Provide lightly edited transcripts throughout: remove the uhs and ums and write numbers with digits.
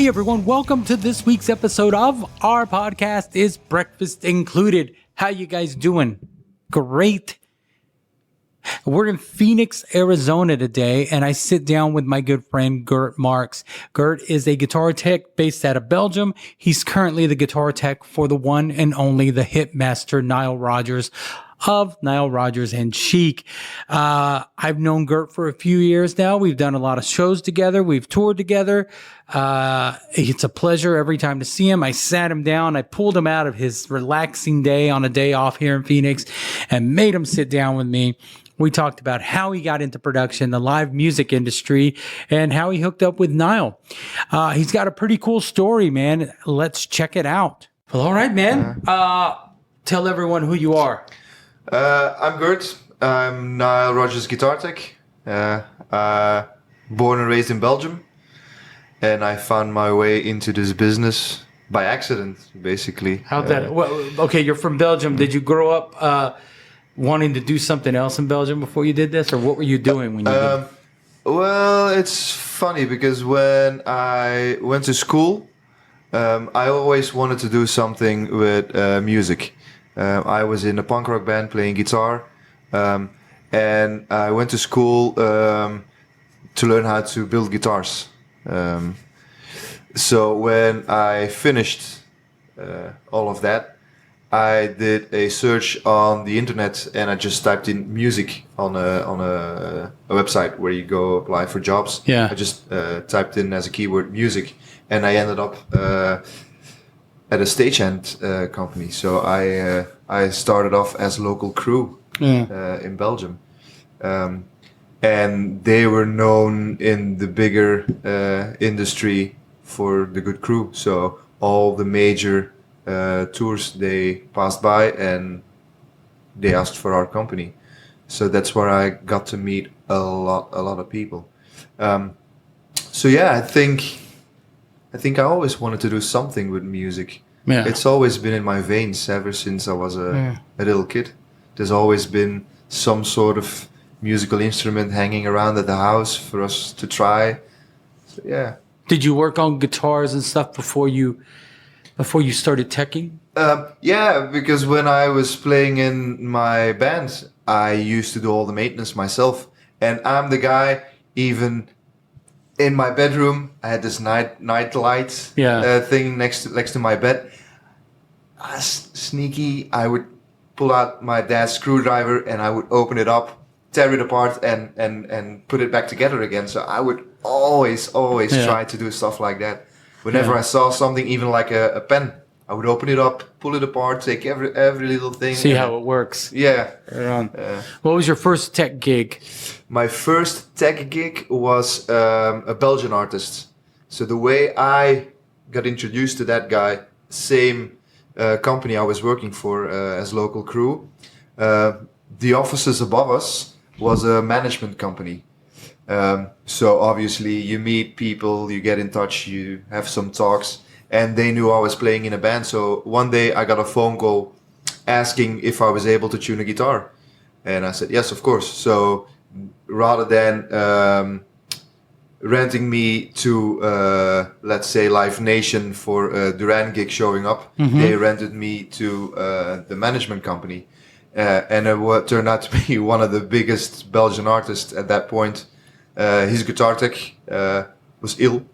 Hey everyone, welcome to this week's episode of our podcast Is Breakfast Included? How you guys doing? Great. We're in Phoenix, Arizona today, and I sit down with my good friend Gert Marckx. Gert is a guitar tech based out of Belgium. He's currently the guitar tech for the one and only the hitmaster nilerodgers of nilerodgers and Chic. I've known Gert for a few years now. We've done a lot of shows together. We've toured together. It's a pleasure every time to see him. I sat him down. I pulled him out of his relaxing day on a day off here in Phoenix and made him sit down with me. We talked about how he got into production, the live music industry, and how he hooked up with Nile. He's got a pretty cool story, man. Let's check it out. Well, all right, man. Tell everyone who you are. I'm Gert. I'm nilerodgers guitar tech. Born and raised in Belgium. And I found my way into this business by accident, basically. How'd that? Well, okay, you're from Belgium. Did you grow up wanting to do something else in Belgium before you did this? Or what were you doing when you did it? Well, it's funny because when I went to school, I always wanted to do something with music. I was in a punk rock band playing guitar, and I went to school to learn how to build guitars. So when I finished all of that, I did a search on the internet and I just typed in music on a website where you go apply for jobs. Yeah. I just typed in as a keyword music, and I ended up at a stagehand company. So I started off as local crew in Belgium. And they were known in the bigger industry for the good crew. So all the major tours, they passed by and they asked for our company. So that's where I got to meet a lot of people. So yeah, I think I always wanted to do something with music. Yeah. It's always been in my veins ever since I was a little kid. There's always been some sort of musical instrument hanging around at the house for us to try. So, yeah. Did you work on guitars and stuff before you started teching? Yeah, because when I was playing in my band, I used to do all the maintenance myself. And I'm the guy, even in my bedroom, I had this night light thing next to my bed. Sneaky, I would pull out my dad's screwdriver and I would open it up, tear it apart and put it back together again. So I would always try to do stuff like that. Whenever I saw something, even like a pen, I would open it up, pull it apart, take every little thing. See how it works. Yeah. Right on. What was your first tech gig? My first tech gig was a Belgian artist. So the way I got introduced to that guy, same company I was working for as local crew, the offices above us was a management company. So obviously you meet people, you get in touch, you have some talks, and they knew I was playing in a band. So one day I got a phone call asking if I was able to tune a guitar. And I said, yes, of course. So rather than renting me to, let's say, Live Nation for a Duran gig showing up, they rented me to the management company. And it turned out to be one of the biggest Belgian artists at that point. His guitar tech was ill,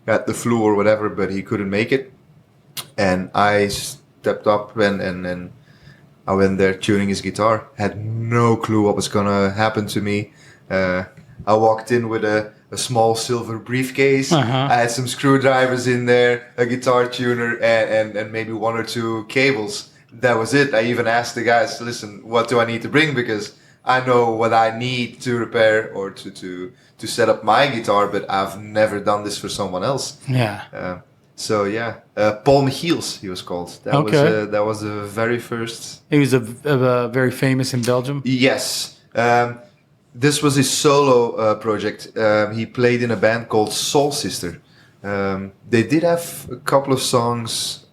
had the flu or whatever, but he couldn't make it. And I stepped up and I went there tuning his guitar. Had no clue what was gonna happen to me. I walked in with a small silver briefcase. I had some screwdrivers in there, a guitar tuner, and maybe one or two cables. That was it. I even asked the guys, listen, what do I need to bring? Because I know what I need to repair or to set up my guitar, but I've never done this for someone else. Yeah. So yeah, Paul Michiels, he was called. That was the very first. He was a very famous in Belgium. Yes. This was his solo project. He played in a band called Soul Sister. They did have a couple of songs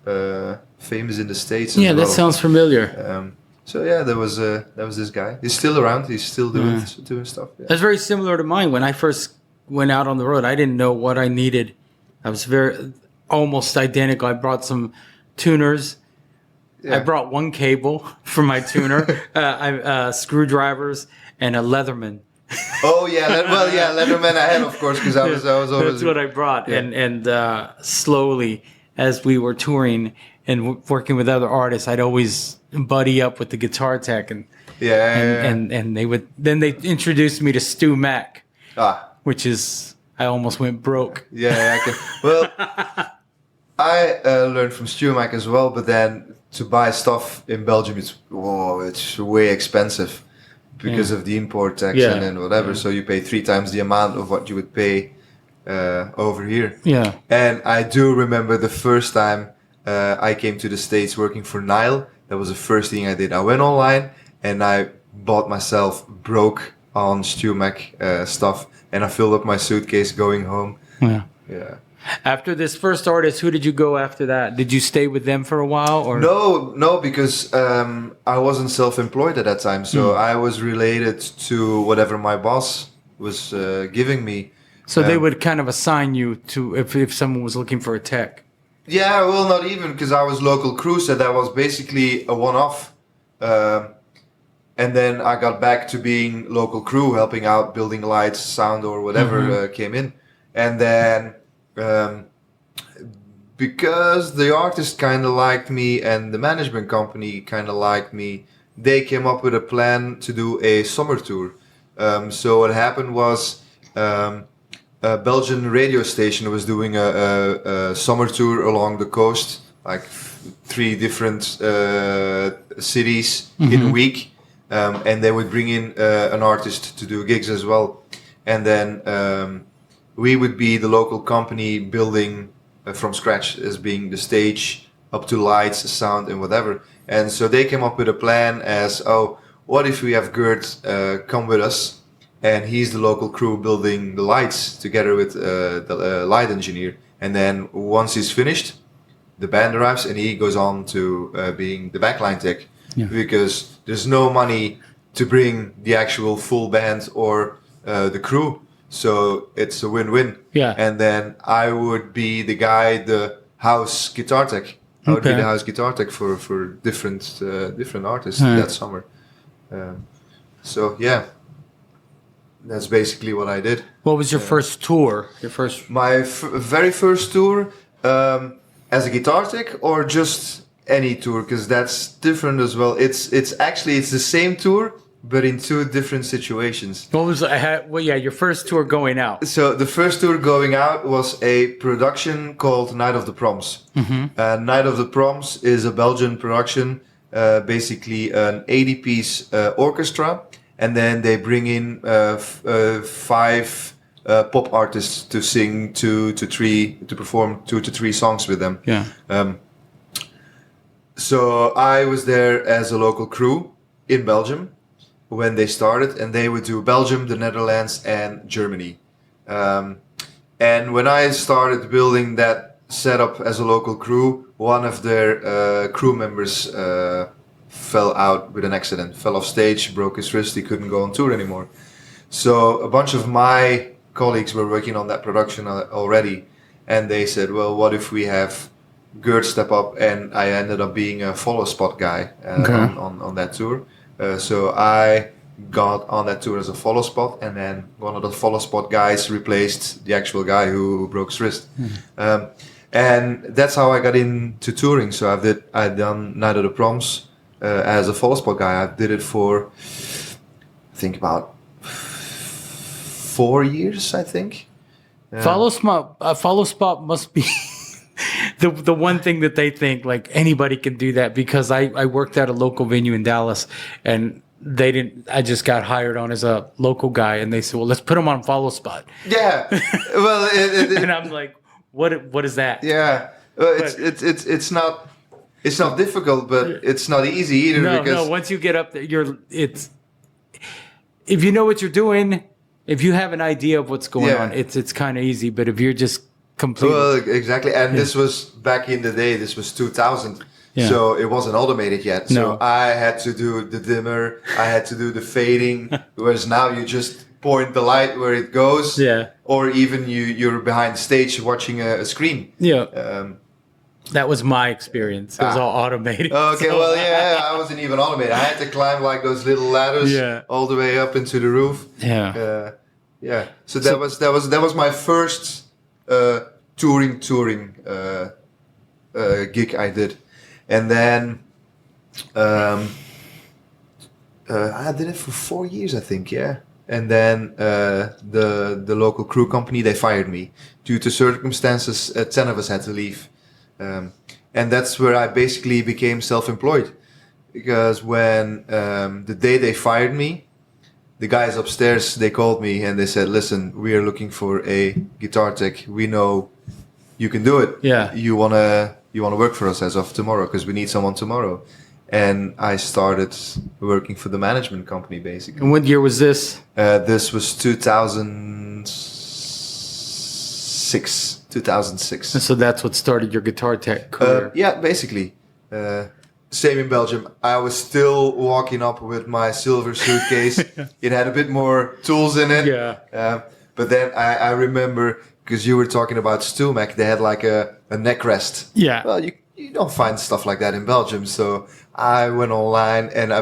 famous in the States. Yeah, as well. That sounds familiar. So yeah, there was this guy. He's still around. He's still doing stuff. Yeah. That's very similar to mine. When I first went out on the road, I didn't know what I needed. almost identical. I brought some tuners. Yeah. I brought one cable for my tuner, screwdrivers, and a Leatherman. Oh yeah, Leatherman I had, of course, because I was always. That's what I brought, Yeah. and slowly as we were touring and working with other artists, I'd always buddy up with the guitar tech, and they introduced me to Stu Mac, which is I almost went broke. Yeah, well, I learned from Stu Mac as well, but then to buy stuff in Belgium, it's way expensive because of the import tax and whatever. So you pay 3 times the amount of what you would pay over here. Yeah. And I do remember the first time I came to the States working for Nile. That was the first thing I did. I went online and I bought myself broke on Stu Mac stuff, and I filled up my suitcase going home. Yeah. Yeah. After this first artist, who did you go after that? Did you stay with them for a while, or No, because I wasn't self-employed at that time, so I was related to whatever my boss was giving me. So they would kind of assign you to if someone was looking for a tech. Yeah, well, not even, because I was local crew, so that was basically a one-off. And then I got back to being local crew, helping out, building lights, sound, or whatever came in. And then because the artist kind of liked me and the management company kind of liked me, they came up with a plan to do a summer tour. So what happened was a Belgian radio station was doing a summer tour along the coast, like 3 different cities in a week. And they would bring in an artist to do gigs as well. And then we would be the local company building from scratch, as being the stage, up to lights, sound, and whatever. And so they came up with a plan as, what if we have Gert come with us, and he's the local crew building the lights together with the light engineer. And then once he's finished, the band arrives and he goes on to being the backline tech. Yeah. Because there's no money to bring the actual full band or the crew. So it's a win-win. Yeah. And then I would be the guy, the house guitar tech. I would be the house guitar tech for different artists that summer. So yeah, that's basically what I did. What was your first tour? My very first tour as a guitar tech, or just any tour, because that's different as well. It's the same tour, but in 2 different situations. What was your first tour going out? So the first tour going out was a production called Night of the Proms. Night of the Proms is a Belgian production, basically an 80-piece orchestra, and then they bring in 5 pop artists to sing to perform 2 to 3 songs with them. Yeah. So I was there as a local crew in Belgium when they started, and they would do Belgium, the Netherlands, and Germany. And when I started building that setup as a local crew, one of their crew members fell out with an accident, fell off stage, broke his wrist, he couldn't go on tour anymore. So a bunch of my colleagues were working on that production already, and they said, well, what if we have Gert step up? And I ended up being a follow spot guy on that tour. So I got on that tour as a follow spot, and then one of the follow spot guys replaced the actual guy who broke his wrist. And that's how I got into touring. So I've done Night of the Proms as a follow spot guy. I did it for, I think, about 4 years, I think. Follow spot must be the one thing that they think like anybody can do that, because I worked at a local venue in Dallas, and they didn't. I just got hired on as a local guy, and they said, "Well, let's put him on follow spot." Yeah, well, and I'm like, "What is that?" Yeah, well, it's not difficult, but it's not easy either. No. Once you get up there, if you know what you're doing, if you have an idea of what's going on, it's kind of easy. But if you're just completely, well, exactly, and this was back in the day. This was 2000. Yeah. So it wasn't automated yet. So I had to do the dimmer, I had to do the fading, whereas now you just point the light where it goes. Yeah. Or even you're behind stage watching a screen. Yeah. Um, That was my experience. It was all automated. Okay, so- well, yeah, I wasn't even automated. I had to climb like those little ladders Yeah. all the way up into the roof. Yeah. Yeah. So that was my first touring gig I did, and then I did it for 4 years, I think. Yeah. And then the local crew company, they fired me due to circumstances. 10 of us had to leave. And that's where I basically became self-employed, because when the day they fired me, the guys upstairs, they called me and they said, listen, we are looking for a guitar tech. We know you can do it. Yeah. You wanna work for us as of tomorrow, because we need someone tomorrow. And I started working for the management company, basically. And what year was this? This was 2006. 2006. And so that's what started your guitar tech career. Yeah, basically. Same in Belgium. I was still walking up with my silver suitcase. It had a bit more tools in it. Yeah. But then I remember, because you were talking about Stumac, they had like a neck rest. Yeah. Well, you don't find stuff like that in Belgium. So I went online and I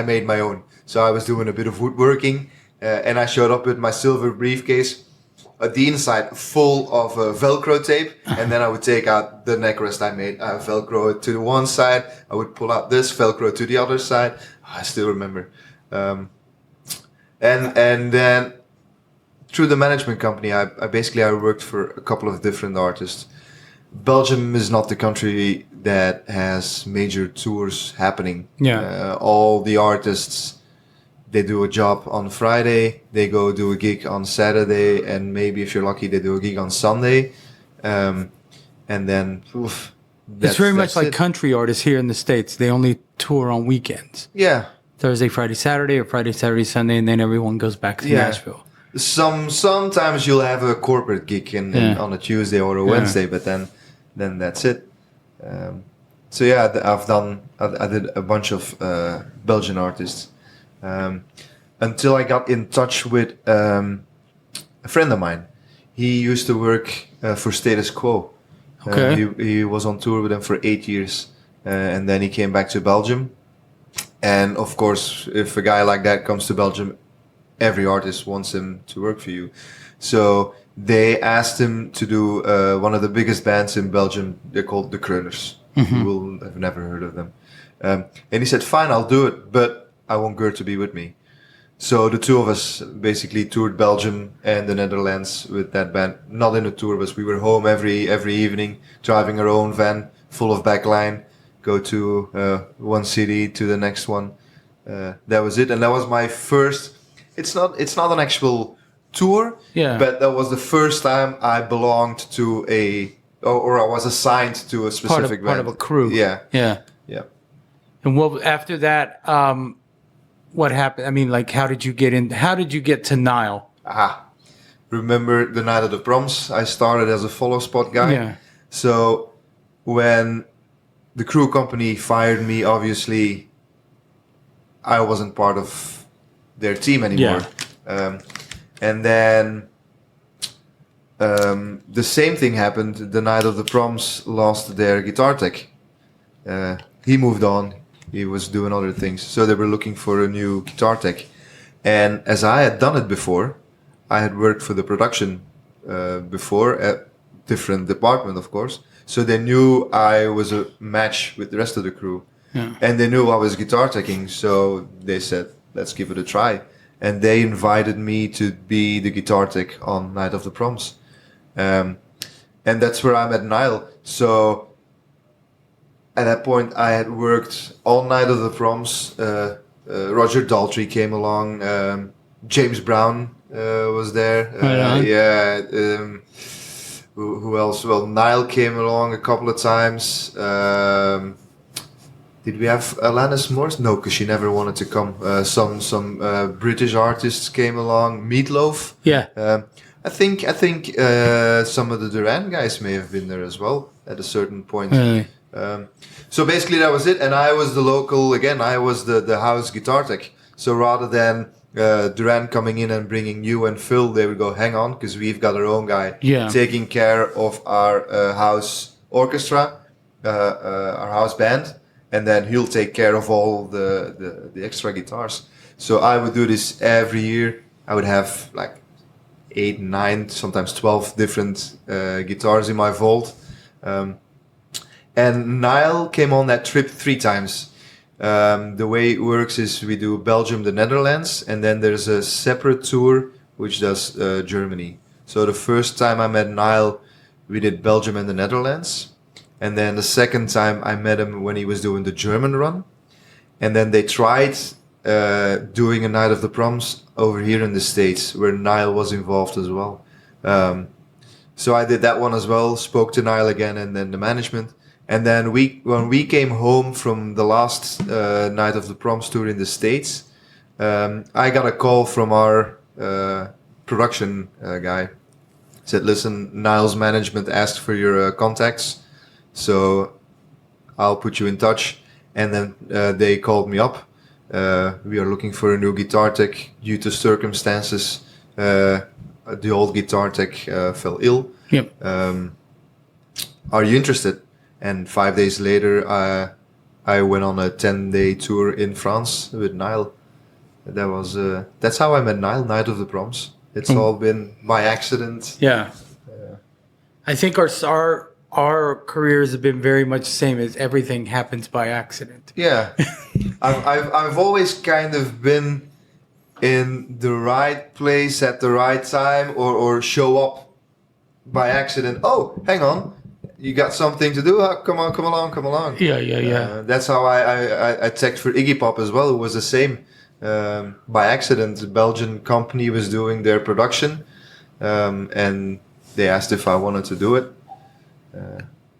made my own. So I was doing a bit of woodworking and I showed up with my silver briefcase. The inside full of Velcro tape, and then I would take out the neck rest I made. I Velcro it to the one side. I would pull out this Velcro to the other side. I still remember. And then through the management company, I worked for a couple of different artists. Belgium is not the country that has major tours happening. Yeah. All the artists, they do a job on Friday, they go do a gig on Saturday, and maybe if you're lucky, they do a gig on Sunday. And then, it's very much like country artists here in the States. They only tour on weekends. Yeah. Thursday, Friday, Saturday, or Friday, Saturday, Sunday, and then everyone goes back to Nashville. Sometimes you'll have a corporate gig on a Tuesday or a Wednesday, but then that's it. So yeah, I did a bunch of Belgian artists. Until I got in touch with a friend of mine. He used to work for Status Quo. Okay. He was on tour with them for 8 years, and then he came back to Belgium. And of course, if a guy like that comes to Belgium, every artist wants him to work for you. So they asked him to do one of the biggest bands in Belgium. They're called the Kreuners. You will have never heard of them. And he said, fine, I'll do it, but I want Gert to be with me. So the two of us basically toured Belgium and the Netherlands with that band. Not in a tour bus. We were home every evening, driving our own van full of backline, go to one city to the next one. That was it. And that was my first... It's not an actual tour, but that was the first time I belonged to or I was assigned to a specific band. Part of a crew. Yeah. Yeah. Yeah. And after that, what happened? I mean, like, how did you get to Nile? Aha. Remember the night of the proms? I started as a follow spot guy. Yeah. So when the crew company fired me, obviously I wasn't part of their team anymore. Yeah. And then the same thing happened. The night of the proms lost their guitar tech. He moved on. He was doing other things. So they were looking for a new guitar tech. And as I had done it before, I had worked for the production before at different department, of course. So they knew I was a match with the rest of the crew. Yeah. And they knew I was guitar teching. So they said, let's give it a try. And they invited me to be the guitar tech on Night of the Proms. And that's where I'm at Nile. So at that point, I had worked all Night of the Proms. Roger Daltrey came along. James Brown was there. Who else? Well, Nile came along a couple of times. Did we have Alanis Morris? No, because she never wanted to come. Some British artists came along. Meatloaf. Yeah. I think some of the Duran guys may have been there as well at a certain point. Really? So basically that was it, and I was the local again. I was the house guitar tech. So rather than Duran coming in and bringing you and Phil, they would go, hang on, because we've got our own guy taking care of our house orchestra, our house band, and then he'll take care of all the extra guitars. So I would do this every year. I would have like 8, 9, sometimes 12 different guitars in my vault. And Nile came on that trip 3 times. The way it works is we do Belgium, the Netherlands, and then there's a separate tour which does Germany. So the first time I met Nile, we did Belgium and the Netherlands. And then the second time I met him when he was doing the German run. And then they tried doing a Night of the Proms over here in the States, where Nile was involved as well. So I did that one as well, spoke to Nile again and then the management. And then when we came home from the last Night of the Proms tour in the States, I got a call from our production guy. Said, listen, Nile's management asked for your contacts, so I'll put you in touch. And then they called me up. We are looking for a new guitar tech due to circumstances. The old guitar tech fell ill. Yep. Are you interested? And 5 days later, I went on a 10-day tour in France with Nile. That's how I met Nile, Night of the Proms. It's all been by accident. Yeah. I think our careers have been very much the same as everything happens by accident. Yeah. I've always kind of been in the right place at the right time or show up by accident. Oh, hang on. You got something to do? Come along. Yeah. That's how I checked for Iggy Pop as well. It was the same. By accident, the Belgian company was doing their production, and they asked if I wanted to do it.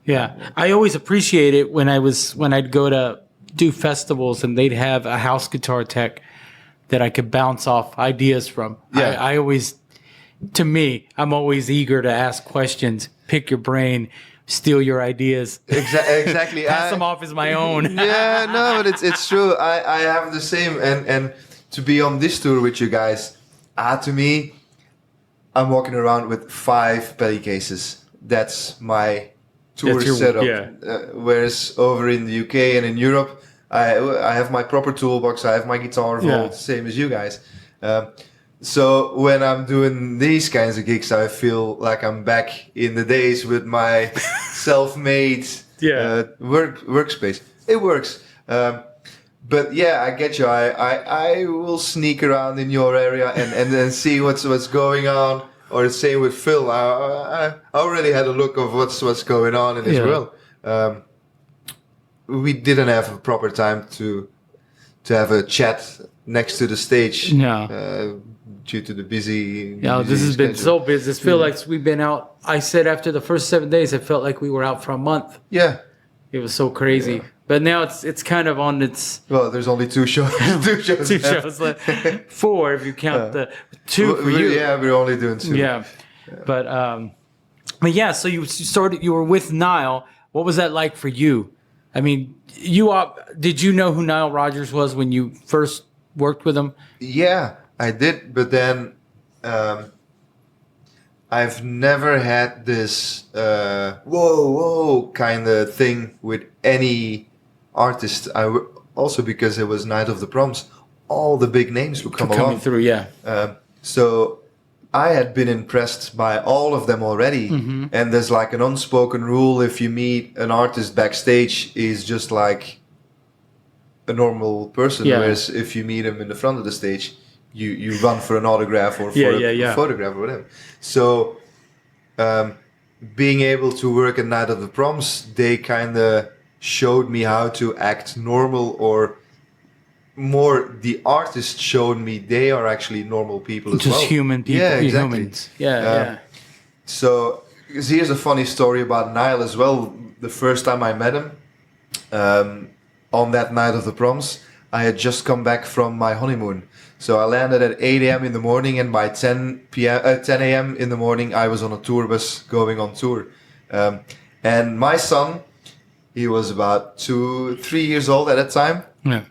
Yeah, I always appreciate it when I'd go to do festivals and they'd have a house guitar tech that I could bounce off ideas from. Yeah. I always, to me, I'm always eager to ask questions, pick your brain, steal your ideas. Exactly. Pass them off as my own. Yeah, no, but it's true. I have the same. And to be on this tour with you guys, to me, I'm walking around with 5 belly cases. That's my tour setup. Yeah. Whereas over in the UK and in Europe, I have my proper toolbox. I have my guitar vault, same as you guys. So when I'm doing these kinds of gigs, I feel like I'm back in the days with my self-made workspace. It works. But yeah, I get you. I will sneak around in your area and then see what's going on. Or the same with Phil. I already had a look of what's going on in his world. We didn't have a proper time to have a chat next to the stage. No. Due to the busy. Yeah, this has been so busy. It feels like we've been out. I said after the first 7 days, it felt like we were out for a month. Yeah. It was so crazy. Yeah. But now it's kind of on its. Well, there's only 2 shows. 2 shows left. 4 if you count the 2 for you. Yeah, we're only doing 2. Yeah. But yeah. So you were with Nile. What was that like for you? I mean, did you know who Nilerodgers was when you first worked with him? Yeah, I did. But then I've never had this whoa kind of thing with any artist. Also because it was Night of the Proms, all the big names would come along through. Yeah. So I had been impressed by all of them already. Mm-hmm. And there's like an unspoken rule: if you meet an artist backstage, he's just like a normal person. Yeah. Whereas if you meet him in the front of the stage, you run for an autograph or for a photograph or whatever. So being able to work at Night of the Proms, they kind of showed me how to act normal, or more, the artists showed me they are actually normal people as well. Just human people. Yeah, exactly. Humans. Yeah. So here's a funny story about Nile as well. The first time I met him, on that Night of the Proms, I had just come back from my honeymoon. So I landed at 8 a.m. in the morning, and by 10 a.m. in the morning, I was on a tour bus going on tour. And my son, he was about 2-3 years old at that time. Yeah.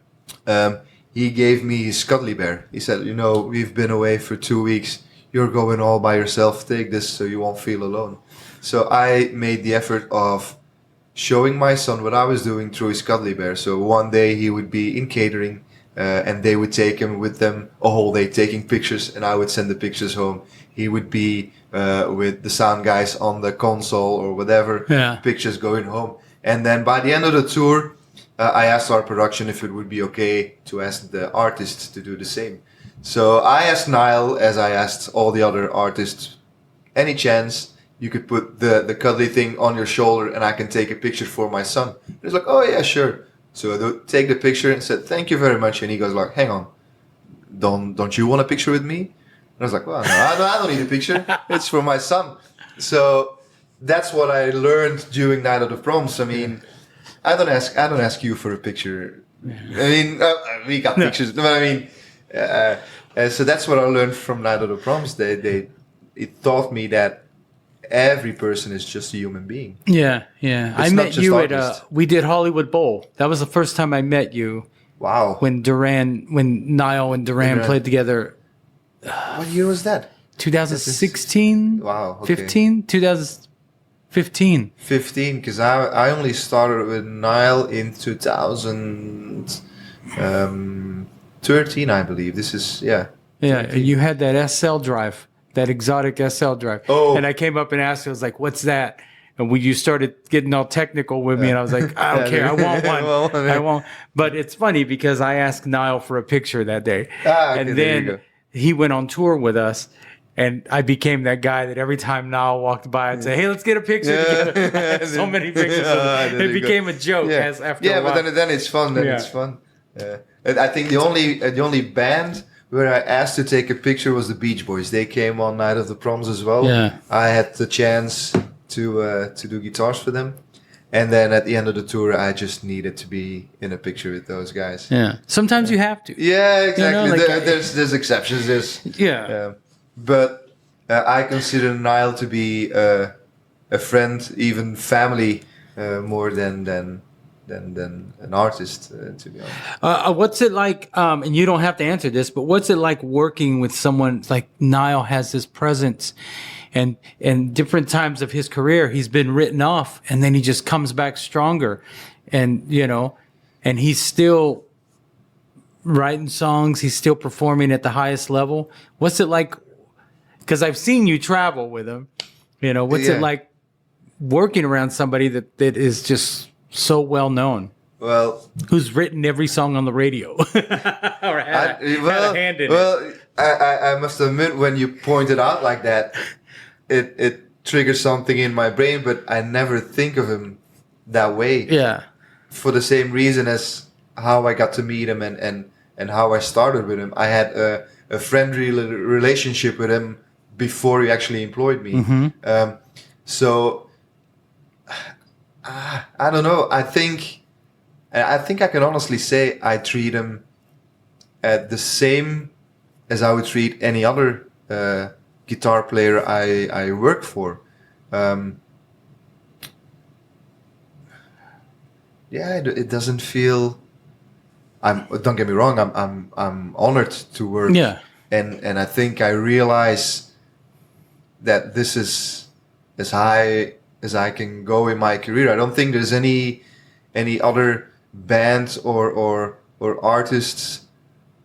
he gave me his cuddly bear. He said, we've been away for 2 weeks. You're going all by yourself. Take this so you won't feel alone. So I made the effort of showing my son what I was doing through his cuddly bear. So one day he would be in catering, and they would take him with them a whole day taking pictures, and I would send the pictures home. He would be with the sound guys on the console or whatever, pictures going home. And then by the end of the tour, I asked our production if it would be okay to ask the artists to do the same. So I asked Niall, as I asked all the other artists, any chance you could put the cuddly thing on your shoulder and I can take a picture for my son? He's like, oh yeah, sure. So I take the picture and said, thank you very much. And he goes like, hang on, don't you want a picture with me? And I was like, well, no, I don't need a picture. It's for my son. So that's what I learned during Night of the Proms. I mean, I don't ask you for a picture. I mean, we got pictures, but I mean, so that's what I learned from Night of the Proms. It taught me that every person is just a human being. Yeah. I met you at we did Hollywood Bowl. That was the first time I met you. Wow. When Niall and Duran played together. What year was that? 2016. Wow. Okay. 15. 2015. 15, because I only started with Niall in 2013, I believe. This is Yeah, 13. You had that SL drive. That exotic SL drive. Oh. And I came up and asked you, I was like, what's that? And when you started getting all technical with me, and I was like, I don't care, I want one. I won't. But it's funny because I asked Niall for a picture that day. Okay, and then he went on tour with us. And I became that guy that every time Niall walked by, I'd say, hey, let's get a picture together. I had so many pictures of it. It became a joke after a while. But then it's fun. It's fun. I think the only band where I asked to take a picture was the Beach Boys. They came on Night of the Proms as well. Yeah. I had the chance to do guitars for them. And then at the end of the tour, I just needed to be in a picture with those guys. Yeah. Sometimes you have to. Yeah, exactly. There's exceptions. But I consider Niall to be a friend, even family, more than an artist, to be honest. What's it like, and you don't have to answer this, but what's it like working with someone like Niall has this presence, and different times of his career, he's been written off, and then he just comes back stronger, and and he's still writing songs, he's still performing at the highest level. What's it like? Because I've seen you travel with him, what's it like working around somebody that is just so well known? Well, who's written every song on the radio or had a hand in it? I must admit, when you point it out like that, it triggers something in my brain, but I never think of him that way. Yeah. For the same reason as how I got to meet him and how I started with him. I had a friendly relationship with him before he actually employed me. Mm-hmm. So I don't know. I think I can honestly say I treat him the same as I would treat any other guitar player I work for. It doesn't feel. Don't get me wrong. I'm honored to work. Yeah. And I think I realize that this is as high as I can go in my career. I don't think there's any other bands or artists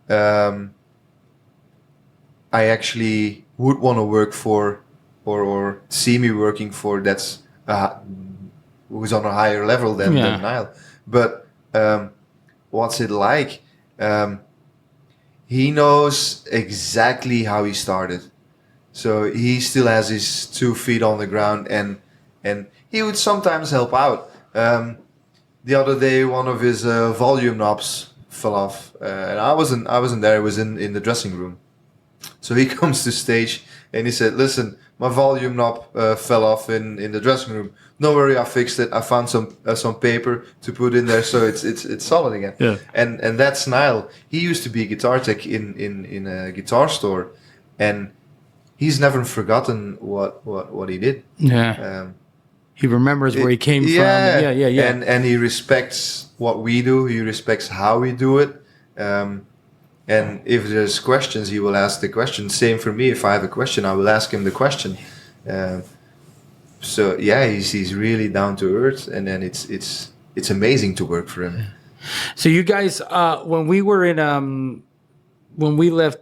I actually would want to work for or see me working for that's who's on a higher level than Niall. But what's it like? He knows exactly how he started. So he still has his 2 feet on the ground, and he would sometimes help out. The other day, one of his volume knobs fell off, and I wasn't there. I was in the dressing room. So he comes to stage and he said, "Listen, my volume knob fell off in the dressing room. No worry, I fixed it. I found some paper to put in there, so it's solid again." Yeah. And that's Niall. He used to be a guitar tech in a guitar store, and he's never forgotten what he did. Yeah. He remembers where he came from. Yeah. And he respects what we do. He respects how we do it. And if there's questions, he will ask the question. Same for me. If I have a question, I will ask him the question. So yeah, he's really down to earth, and then it's amazing to work for him. So you guys, when we were in, when we left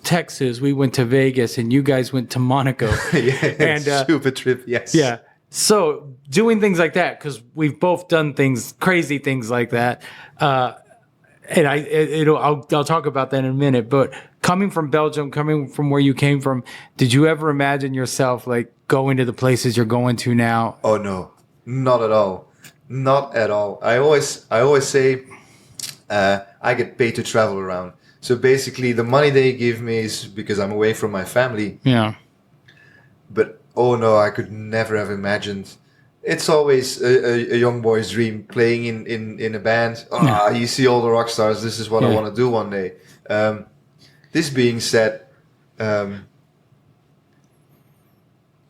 Texas, we went to Vegas, and you guys went to Monaco. Yeah, and super trip. Yes. yeah. So doing things like that, because we've both done things, crazy things like that. And I'll talk about that in a minute. But coming from Belgium, coming from where you came from, did you ever imagine yourself like going to the places you're going to now? Oh no, not at all, not at all. I always say I get paid to travel around. So basically, the money they give me is because I'm away from my family. Yeah. But oh no, I could never have imagined. It's always a young boy's dream, playing in a band. You see all the rock stars. This is what I want to do one day. This being said, I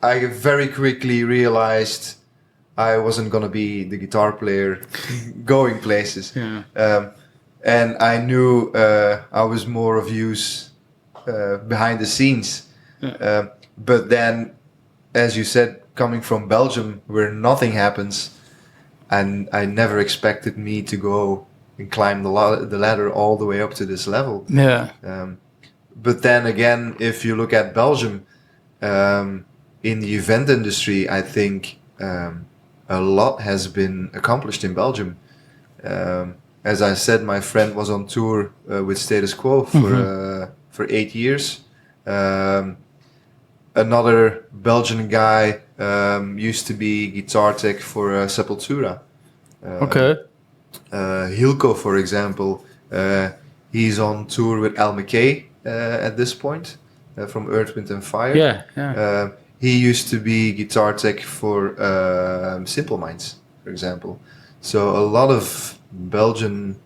very quickly realized I wasn't going to be the guitar player going places. Yeah. And I knew I was more of use behind the scenes. Yeah. But then, as you said, coming from Belgium, where nothing happens, and I never expected me to go and climb the ladder all the way up to this level. Yeah. But then again, if you look at Belgium, in the event industry, I think a lot has been accomplished in Belgium. As I said, my friend was on tour with Status Quo for 8 years. Another Belgian guy used to be guitar tech for Sepultura. Okay. Hilko, for example, he's on tour with Al McKay at this point from Earth, Wind and Fire. Yeah. Yeah. He used to be guitar tech for Simple Minds, for example. So a lot of Belgian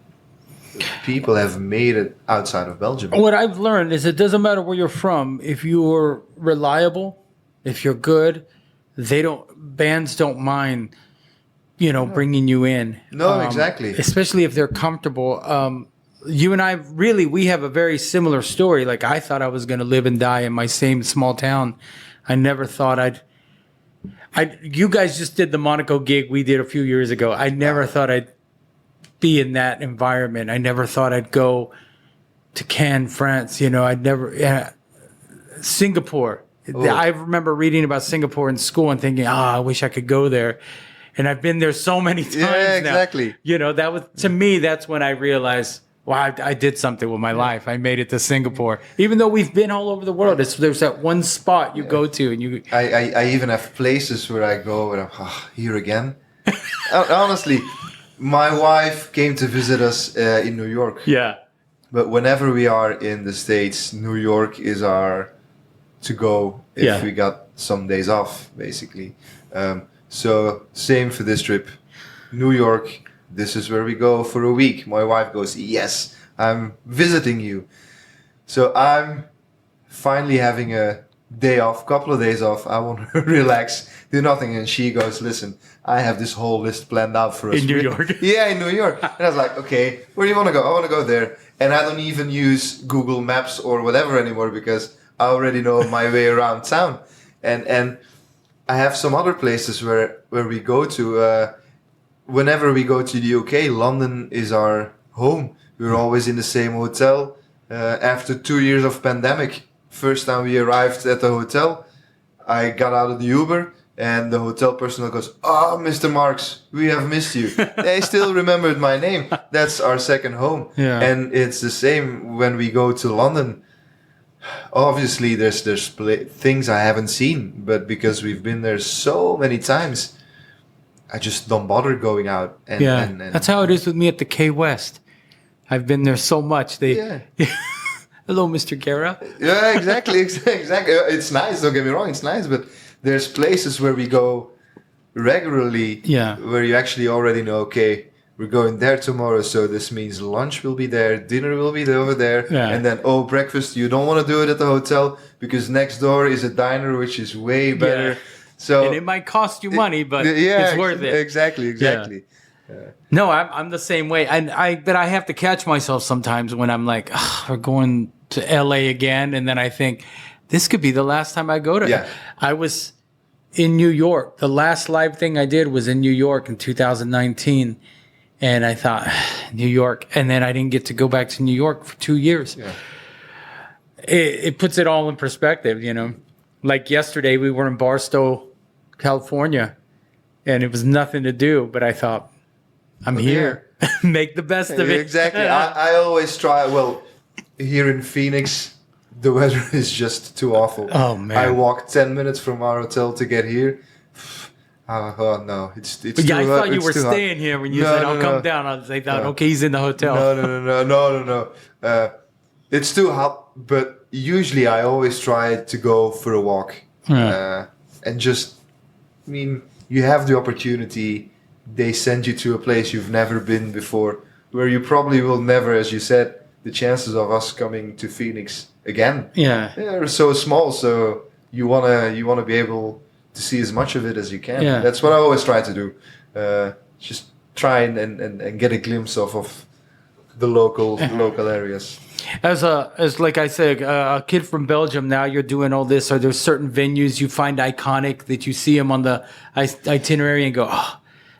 people have made it outside of Belgium. What I've learned is it doesn't matter where you're from. If you're reliable, if you're good, bands don't mind, bringing you in. No, exactly. Especially if they're comfortable. You and I we have a very similar story. Like I thought I was going to live and die in my same small town. I never thought you guys just did the Monaco gig we did a few years ago. I never thought I'd be in that environment. I never thought I'd go to Cannes, France. Singapore. Oh. I remember reading about Singapore in school and thinking, I wish I could go there. And I've been there so many times now. Exactly. That was, to me, that's when I realized, wow, I did something with my life. I made it to Singapore. Even though we've been all over the world, there's that one spot you go to. And I even have places where I go and I'm, here again. Honestly, my wife came to visit us in New York. Yeah. But whenever we are in the States, New York is our to go if we got some days off, basically. So same for this trip. New York, this is where we go for a week. My wife goes, yes, I'm visiting you. So I'm finally having a day off, couple of days off. I want to relax, do nothing. And she goes, listen, I have this whole list planned out for us. In New York? Yeah, in New York. And I was like, okay, where do you want to go? I want to go there. And I don't even use Google Maps or whatever anymore because I already know my way around town. And I have some other places where we go to. Whenever we go to the UK, London is our home. We're always in the same hotel. After 2 years of pandemic, first time we arrived at the hotel, I got out of the Uber and the hotel personnel goes, Mr. Marckx, we have missed you. They still remembered my name. That's our second home. Yeah. And it's the same when we go to London. Obviously, there's things I haven't seen, but because we've been there so many times, I just don't bother going out. And that's how it is with me at the K West. I've been there so much. Hello, Mr. Guerra. Yeah, exactly. It's nice. Don't get me wrong. It's nice, but there's places where we go regularly. Yeah. Where you actually already know. Okay, we're going there tomorrow, so this means lunch will be there, dinner will be over there, and then breakfast. You don't want to do it at the hotel because next door is a diner which is way better. Yeah. So and it might cost you money, but it's worth it. Exactly. No, I'm the same way. But I have to catch myself sometimes when I'm like, we're going to LA again, and then I think this could be the last time I go to. Yeah. I was in New York. The last live thing I did was in New York in 2019, and I thought New York, and then I didn't get to go back to New York for 2 years. Yeah. It puts it all in perspective, you know. Like yesterday, we were in Barstow, California, and it was nothing to do, but I thought, I'm here. Make the best of it. Exactly. I always try. Well, here in Phoenix, the weather is just too awful. Oh, man. I walked 10 minutes from our hotel to get here. Oh no, it's But too yeah, I hot. thought you It's were too hot. staying here when you No, said, no, I'll come no. down. I thought, No. okay, he's in the hotel. No. It's too hot, but usually I always try to go for a walk. And just, I mean, you have the opportunity. They send you to a place you've never been before, where you probably will never, as you said, the chances of us coming to Phoenix again, are so small. So you wanna be able to see as much of it as you can. Yeah. That's what I always try to do. Just try and get a glimpse of the local areas. As like I said, a kid from Belgium, now you're doing all this. Are there certain venues you find iconic that you see them on the itinerary and go, oh.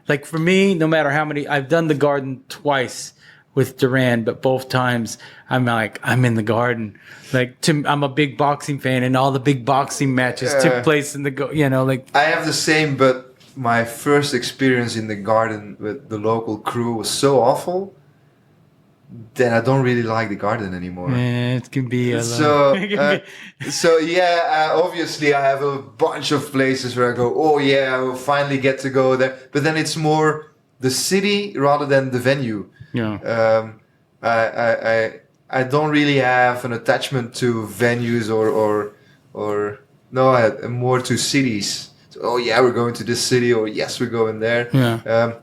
Like for me, no matter how many, I've done the Garden twice with Duran, but both times I'm like, I'm in the Garden. Like I'm a big boxing fan, and all the big boxing matches took place in the, like. I have the same, but my first experience in the Garden with the local crew was so awful. Then I don't really like the Garden anymore. Yeah, it can be. Obviously I have a bunch of places where I go, oh yeah, I will finally get to go there. But then it's more the city rather than the venue. Yeah. I don't really have an attachment to venues I'm more to cities. So, oh yeah, we're going to this city, or yes, we're going there. Yeah.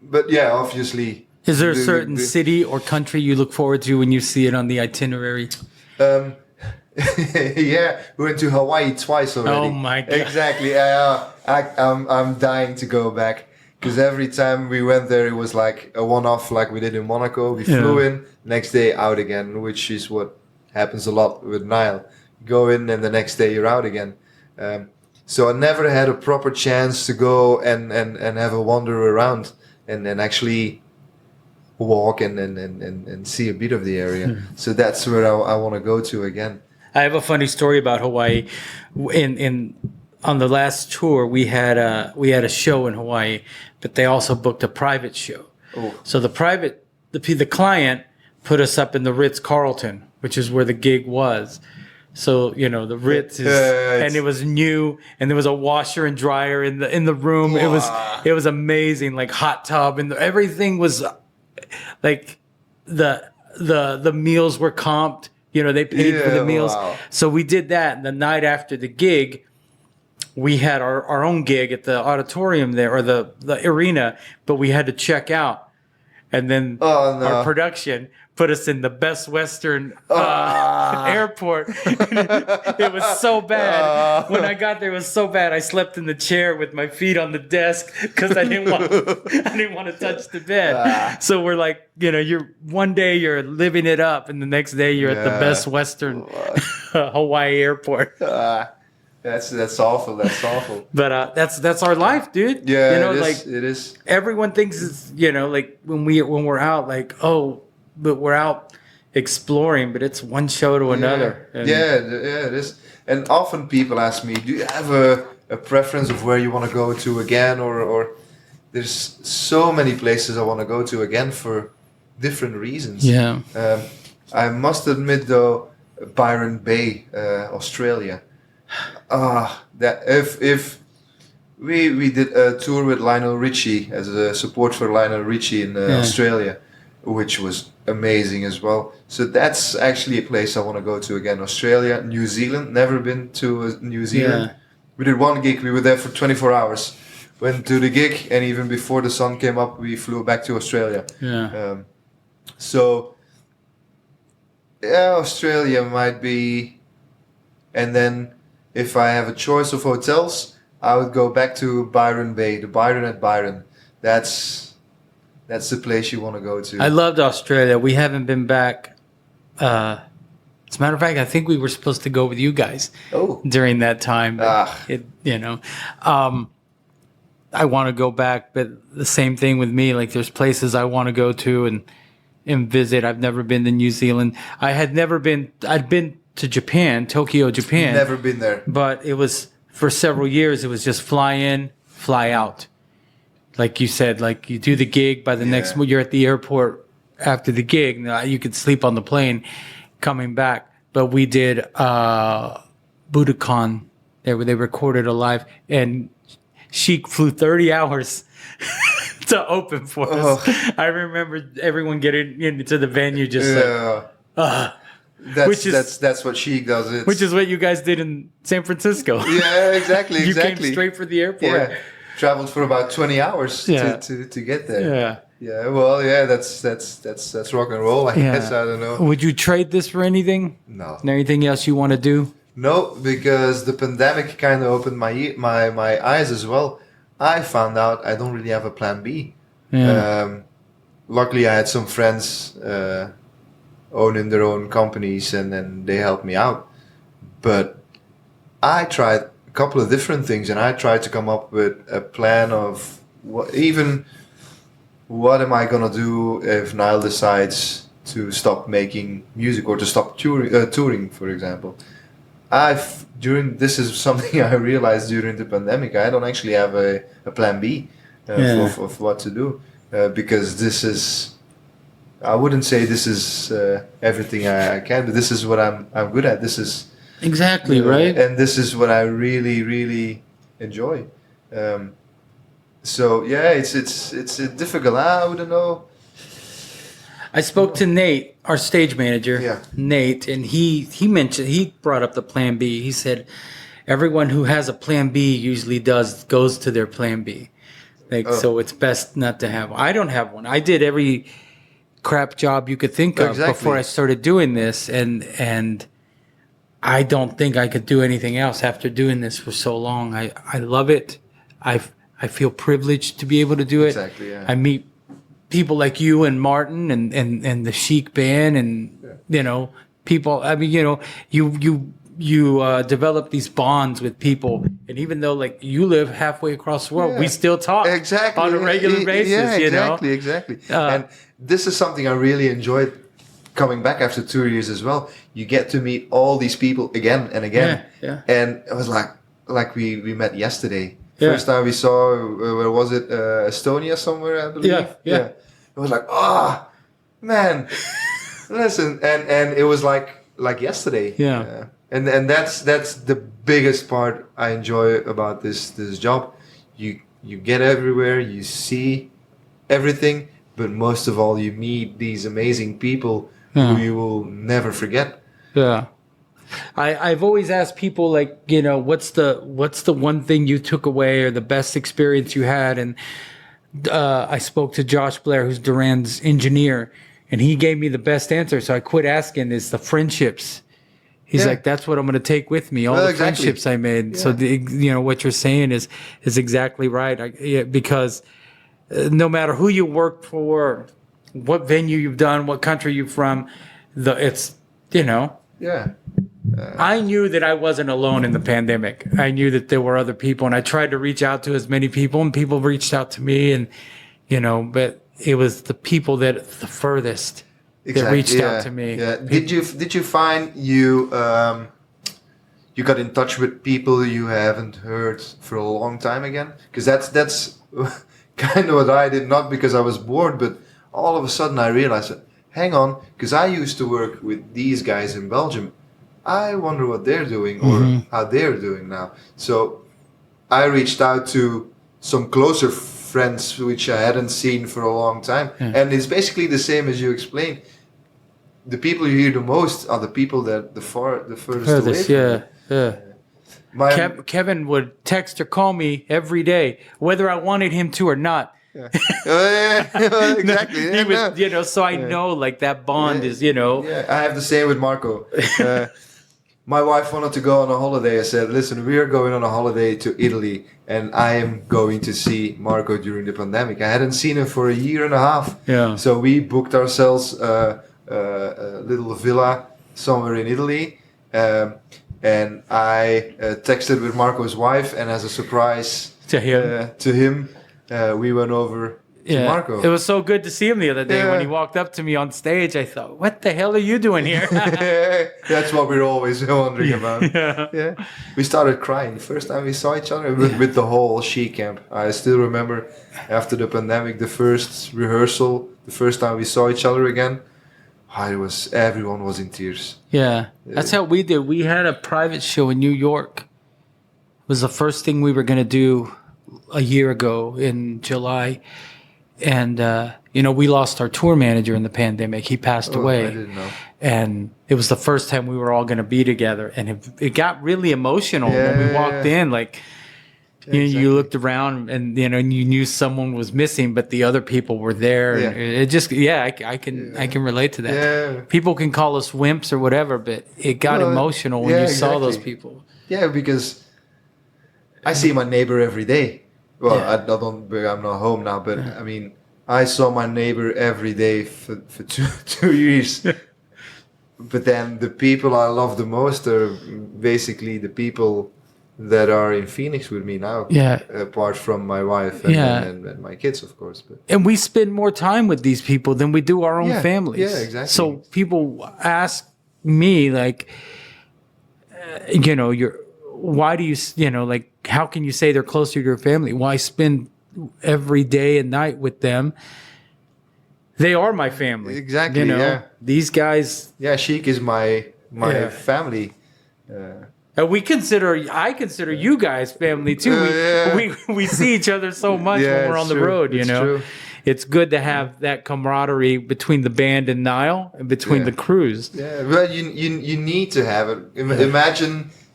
But yeah, obviously. Is there a certain city or country you look forward to when you see it on the itinerary? Yeah, we went to Hawaii twice already. Oh my God. Exactly. I'm dying to go back, because every time we went there, it was like a one-off, like we did in Monaco. We flew in, next day out again, which is what happens a lot with Nile. Go in, and the next day you're out again. So I never had a proper chance to go and have a wander around and actually walk and see a bit of the area. So that's where I want to go to again. I have a funny story about Hawaii. On the last tour, we had a show in Hawaii, but they also booked a private show. Oh. So the client put us up in the Ritz-Carlton, which is where the gig was. So the Ritz is, and it was new, and there was a washer and dryer in the room. Wow. It was amazing, like hot tub, and everything was like the meals were comped. They paid for the meals. Wow. So we did that. And the night after the gig, we had our own gig at the auditorium there, or the arena, but we had to check out. And then our production put us in the Best Western airport. It was so bad. When I got there, it was so bad. I slept in the chair with my feet on the desk because I didn't want to touch the bed. So we're like, you're one day you're living it up, and the next day you're at the Best Western Hawaii airport. That's awful. That's awful. But that's our life, dude. Yeah, it is. Everyone thinks it's like when we're out, like, oh, but we're out exploring, but it's one show to another. And it is. And often people ask me, do you have a preference of where you want to go to again, or there's so many places I want to go to again for different reasons. Yeah. I must admit though, Byron Bay, Australia. That if we did a tour with Lionel Richie as a support for Lionel Richie in Australia, which was amazing as well. So that's actually a place I want to go to again. Australia, New Zealand. Never been to New Zealand. Yeah. We did one gig. We were there for 24 hours. Went to the gig, and even before the sun came up, we flew back to Australia. Yeah. Australia might be. And then, if I have a choice of hotels, I would go back to Byron Bay, the Byron at Byron. that's the place you want to go to. I loved Australia. We haven't been back. As a matter of fact, I think we were supposed to go with you guys during that time. I want to go back, but the same thing with me. Like, there's places I want to go to and visit. I've never been to New Zealand. I'd been to Japan, Tokyo, Japan. Never been there. But it was, for several years, it was just fly in, fly out. Like you said, like you do the gig, by the next, you're at the airport after the gig. You could sleep on the plane coming back. But we did Budokan. They recorded a live, and Chic flew 30 hours to open for us. I remember everyone getting into the venue just that's what Chic does. Which is what you guys did in San Francisco. Yeah, exactly. You came straight for the airport. Yeah, traveled for about 20 hours to get there. Yeah. Yeah, well, yeah, that's rock and roll, I guess. I don't know. Would you trade this for anything? No. Anything else you want to do? No, because the pandemic kind of opened my eyes as well. I found out I don't really have a plan B. Yeah. Luckily, I had some friends owning their own companies, and then they helped me out. But I tried a couple of different things, and I tried to come up with a plan of what am I gonna do if Nile decides to stop making music or to stop touring, for example. This is something I realized during the pandemic. I don't actually have a plan B of what to do because this is. I wouldn't say this is everything I can, but this is what I'm good at. This is exactly right, and this is what I really really enjoy. So yeah, it's difficult. I wouldn't know. I spoke to Nate, our stage manager, Nate, and he brought up the plan B. He said everyone who has a plan B usually goes to their plan B. So it's best not to have one. I don't have one. I did every crap job you could think of before I started doing this, and I don't think I could do anything else after doing this for so long. I love it. I feel privileged to be able to do it. Exactly, yeah. I meet people like you and Martin and the Chic band and people. I mean, you develop these bonds with people, and even though like you live halfway across the world, we still talk on a regular basis. Yeah, exactly. And this is something I really enjoyed coming back after 2 years as well. You get to meet all these people again and again. And it was like we met yesterday. First time we saw, where was it? Estonia somewhere, I believe. Yeah. It was like, man, listen, and it was like yesterday. Yeah. And that's the biggest part I enjoy about this job. You get everywhere, you see everything, but most of all, you meet these amazing people who you will never forget. Yeah. I've always asked people, like, what's the one thing you took away or the best experience you had? And I spoke to Josh Blair, who's Duran's engineer, and he gave me the best answer. So I quit asking, is the friendships. He's like, that's what I'm going to take with me. All the friendships I made. Yeah. So what you're saying is exactly right. Because no matter who you work for, what venue you've done, what country you're from, I knew that I wasn't alone in the pandemic. I knew that there were other people, and I tried to reach out to as many people, and people reached out to me, and but it was the people that the furthest that reached out to me. Yeah. Did you find you got in touch with people you haven't heard for a long time again? Because that's kind of what I did, not because I was bored, but all of a sudden I realized that, hang on, because I used to work with these guys in Belgium. I wonder what they're doing or how they're doing now. So I reached out to some closer friends which I hadn't seen for a long time. And it's basically the same as you explained. The people you hear the most are the people that the furthest away from. Kevin would text or call me every day, whether I wanted him to or not. Exactly. He would, so I know like that bond is, Yeah, I have the same with Marco. my wife wanted to go on a holiday. I said, listen, we are going on a holiday to Italy, and I am going to see Marco during the pandemic. I hadn't seen him for a year and a half. Yeah. So we booked ourselves a little villa somewhere in Italy. And I texted with Marco's wife, and as a surprise To him. we went over to Marco. It was so good to see him the other day. Yeah. When he walked up to me on stage, I thought, what the hell are you doing here? That's what we're always wondering about. Yeah. We started crying the first time we saw each other with the whole She camp. I still remember after the pandemic, the first rehearsal, the first time we saw each other again. Everyone was in tears. Yeah. That's how we did. We had a private show in New York. It was the first thing we were going to do a year ago in July. And, we lost our tour manager in the pandemic. He passed away. I didn't know. And it was the first time we were all going to be together. And it got really emotional when we walked in. Like, you looked around and, and you knew someone was missing, but the other people were there. Yeah. And it just, I can relate to that. Yeah. People can call us wimps or whatever, but it got emotional when you saw those people. Yeah, because I see my neighbor every day. Well, Yeah. I'm not home now, but I mean, I saw my neighbor every day for 2 years. But then the people I love the most are basically the people that are in Phoenix with me now. Yeah. Apart from my wife and my kids, of course. But And we spend more time with these people than we do our own Yeah. families. Yeah, exactly. So people ask me, like, why do you, like, how can you say they're closer to your family? Why spend every day and night with them? They are my family. Exactly, yeah. These guys. yeah, Sheik is my Yeah. family. I consider you guys family too. Yeah. We see each other so much Yeah, when we're on it's the true. road, It's true. It's good to have that camaraderie between the band and Nile and between Yeah. the crews. Yeah, well, you need to have it.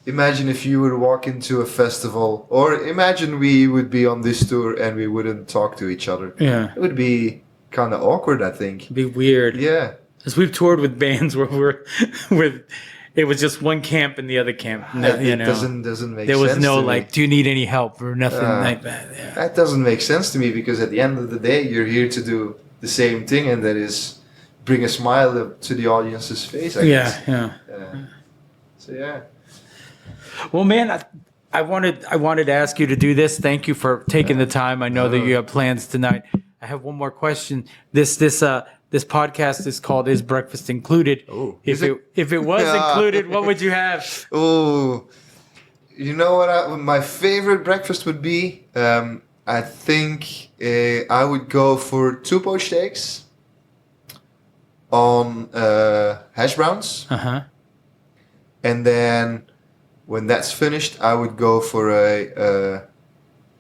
Imagine if you would walk into a festival, or imagine we would be on this tour and we wouldn't talk to each other. Yeah. It would be kind of awkward, I think. It'd be weird. Yeah. Because we've toured with bands where it was just one camp and the other camp. It doesn't make there sense. was no to me. like, do you need any help or nothing like that. Yeah. That doesn't make sense to me, because at the end of the day, you're here to do the same thing, and that is bring a smile to the audience's face, I guess. Yeah. So yeah. Well, man, I wanted to ask you to do this. Thank you for taking the time. I know that you have plans tonight. I have one more question. This podcast is called "Is Breakfast Included?" Oh, if it was included, what would you have? Oh, you know what my favorite breakfast would be? I think I would go for 2 poached eggs on hash browns. And then when that's finished, I would go for a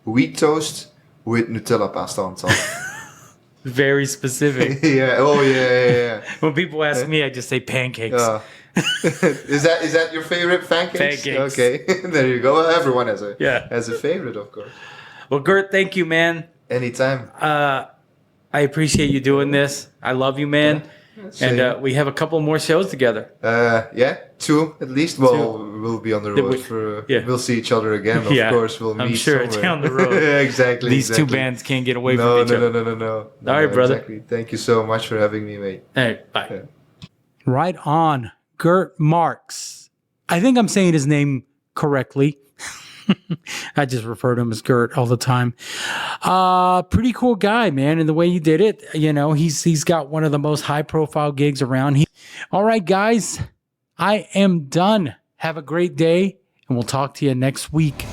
wheat toast with Nutella pasta on top. Very specific. Yeah. Oh yeah. When people ask me, I just say pancakes. Is that your favorite pancakes? Pancakes. Okay, there you go. Well, everyone has a favorite, of course. Well, Gert, thank you, man. Anytime. I appreciate you doing this. I love you, man. Same. And we have a couple more shows together. 2 at least. Well, we'll be on the road we'll see each other again. Of course, we'll meet. I'm sure somewhere. down the road. Exactly. These two bands can't get away from each other. No. All right, brother. Exactly. Thank you so much for having me, mate. All right, bye. Yeah. Right on, Gert Marckx. I think I'm saying his name correctly. I just refer to him as Gert all the time. Pretty cool guy, man. And the way he did it, he's got one of the most high profile gigs around. All right, guys, I am done. Have a great day, and we'll talk to you next week.